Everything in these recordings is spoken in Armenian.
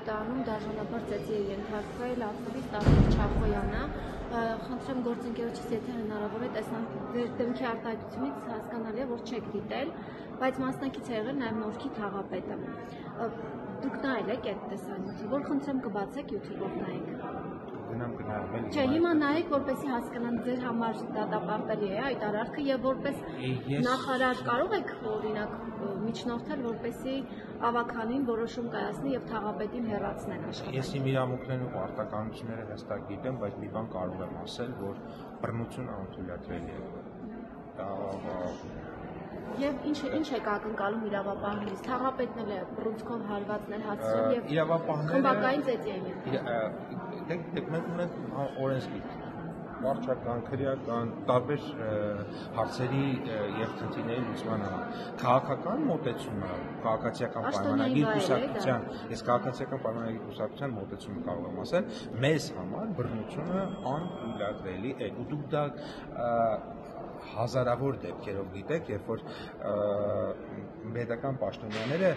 Հայաստանում դաժանաբար ծեծի է ենթարկվել ակտիվիստ Արտակ Չախոյանը։ Խնդրեմ գործընկերոջից, եթե հնարավոր է, տեսնանք ձեր դեմքի արտահայտությունից հասկանալի է, որ չեք դիտել, բայց մասնակից է եղել նաև Նորքի թաղապետը։ Դուք նայել եք այդ տեսանյութը, որ խնդրեմ կբացեք YouTube-ով նայեք։ Չէ, հիմա նայեք, որպեսզի հասկանան ձեր համար դատապարտելի է այդ արարքը եւ որպես նախարար կարող եք օրինակ միջնորդել, որպեսզի ավականին որոշում կայացնի եւ թաղապետին հեռացնեն աշխատանքից։ Ես իմ իրավունքներն ու պարտականությունները հստակ գիտեմ, բայց մի բան կարող եմ ասել, որ բռնությունը անթույլատրելի է։ Եվ ինչ եք ակնկալում իրավապահներից, թաղապետն էլ է բռունցքով հարվածներ հացրել եւ խմբակային ծեծի են եղել։ Մենք ունենք օրենսգիր, վարչական, քրեական, տարբեր հարցերի եւ խնդիրների լուծման համար։ Քաղաքական մոտեցումը, քաղաքացիական պայմանագիր կուսակցության, ես քաղաքացիական պայմանագիր կուսակցության մոտեցումը կարող եմ ասել, մեզ համար բռնությունը անթույլատրելի է։ Ու դուք դա հազարավոր դեպքերով գիտեք, երբ որ պետական պաշտոնյաները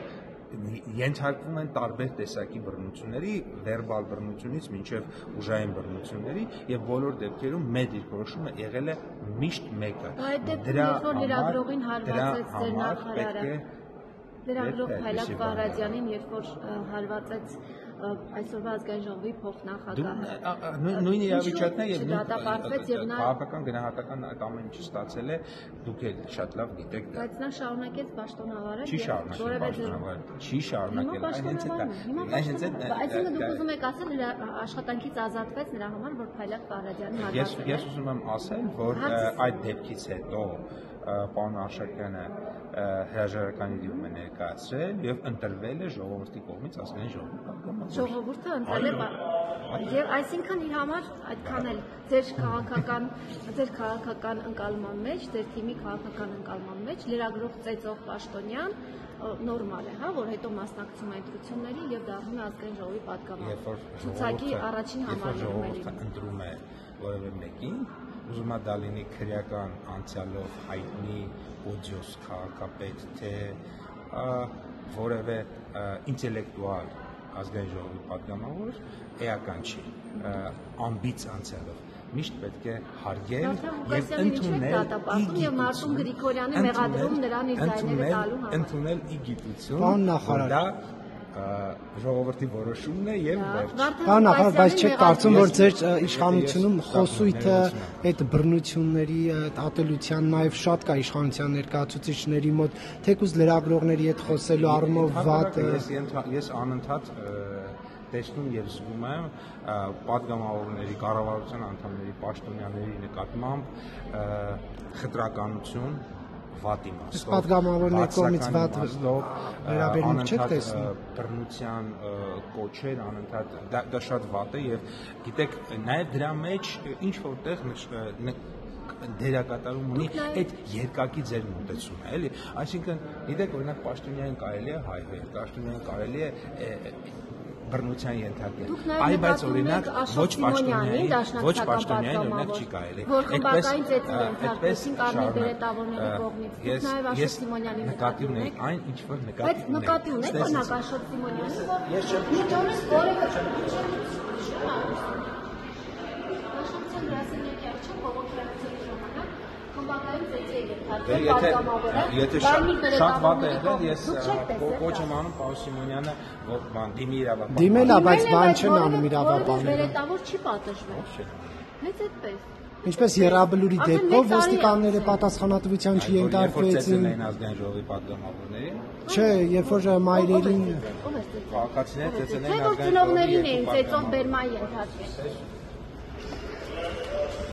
ենթարկվում են տարբեր տեսակի բռնությունների, վերբալ բռնությունից մինչև ուժային բռնությունների եւ բոլոր դեպքերում մեր դիրքորոշումը եղել է միշտ մեկը։ Այդ դեպքում երբ որ լրագրողին հարվածեց ձեր նախարարը, լրագրող Փայլակ Վահրադյանին, երբ որ հարվածեց այսօրվա ազգային ժողովի փոխնախագահը, նույն իրավիճակն է եւ դատապարտվեց եւ նա քաղաքական գնահատական այդ ամեն ինչը ստացել է, դուք էլ շատ լավ գիտեք դա։ Բայց նա շարունակեց պաշտոնավարել, չի շարունակել, այսինքն դուք ուզում եք ասել աշխատանքից ազատվեց նրա համար, որ Փայլակ Վահրադյանը հարվածել է։ Ես ուզում եմ ասել, որ այդ դեպքից հետո պարոն Արշակյանը հրաժարականի դիմում է ներկայացրել եւ ընտրվել է ժողովրդի կողմից ազգային ժողովի։ Ժողովուրդը ընտրել է եւ այսինքն իր համար այդքան էլ ձեր քաղաքական ընկալման մեջ, ձեր թիմի քաղաքական ընկալման մեջ լրագրող ծեծող պաշտոնյան նորմալ է, հա, որ հետո մասնակցում է ընտրությունների եւ դառնում է ազգային ժողովի պատգամավոր։ Ցուցակի առաջին համարում է ընտրում է որևէ մեկին, ուզում է դա լինի քրեական անցյալով հայտնի օդիոս քաղաքապետ, թե որևէ ինտելեկտուալ ազգային ժողովի պատգամավոր, էական չի, անբիծ անցյալով միշտ պետք է հարգել եւ ընդունել ի գիտություն, որ դա ժողովրդի որոշումն է եւ վերջ։ Պարոն նախարար, բայց չեք կարծում, որ ձեր իշխանությունում խոսույթը այդ բռնությունների, այդ ատելության նաեւ շատ կա իշխանության ներկայացուցիչների մոտ, թեկուզ լրագրողների հետ խոսելու առումով վատ ես անընդհատ տեսնում եւ զգում եմ պատգամավորների, կառավարության անդամների, պաշտոնյաների նկատմամբ խտրականություն, վատ իմաստով, պատգամավորների կողմից վատ վերաբերմունք չեք տեսնում, բռնության կոչեր անընդհատ դա շատ վատ է եւ գիտեք նաեւ դրա մեջ ինչ որտեղ դերակատարում ունի այդ երկակի ձեր մոտեցումը, էլի, այսինքն գիտեք օրինակ պաշտոնյանին կարելի է հայհոյել, պաշտոնյանին կարելի է բռնության ենթարկել, այ բայց օրինակ ոչ պաշտոնյանին օրինակ չի կարելի։ Որ խմբակային ծեծի ենթարկվեցին կարմիր բերետավորների կողմից, դուք նաև Աշոտ Սիմոնյանին նկատի ունեք այն, ինչ որ բայց նկատի ունեք օրինակ Աշոտ Սիմոնյանին, որ միջոնից որևէ Աշխատության գրասենյակի առջև բողոքարության ժամանակ խմբակային ծեծի է ենթարկվել պատգամավորը, եթե շատ վատ է եղել, ես կոչ եմ անում պարոն Սիմոնյանը, որ դիմի իրավապահ։ Դիմել է, բայց բան չեն անում իրավապահները։ Բերետավոր չի պատժվել։ Հենց այդպես։ Ինչպես Եռաբլուրի դեպքով ոստիկանները պատասխանատվության չենթարկվեցին։ Են ազգային ժողովի պատգամավորների։ Չէ, երբ որ մայրերին քաղաքացիները ծեծել են ազգային ժողովի։ Թե որ ծնողներին էին ծեծող բերման ենթարկվել։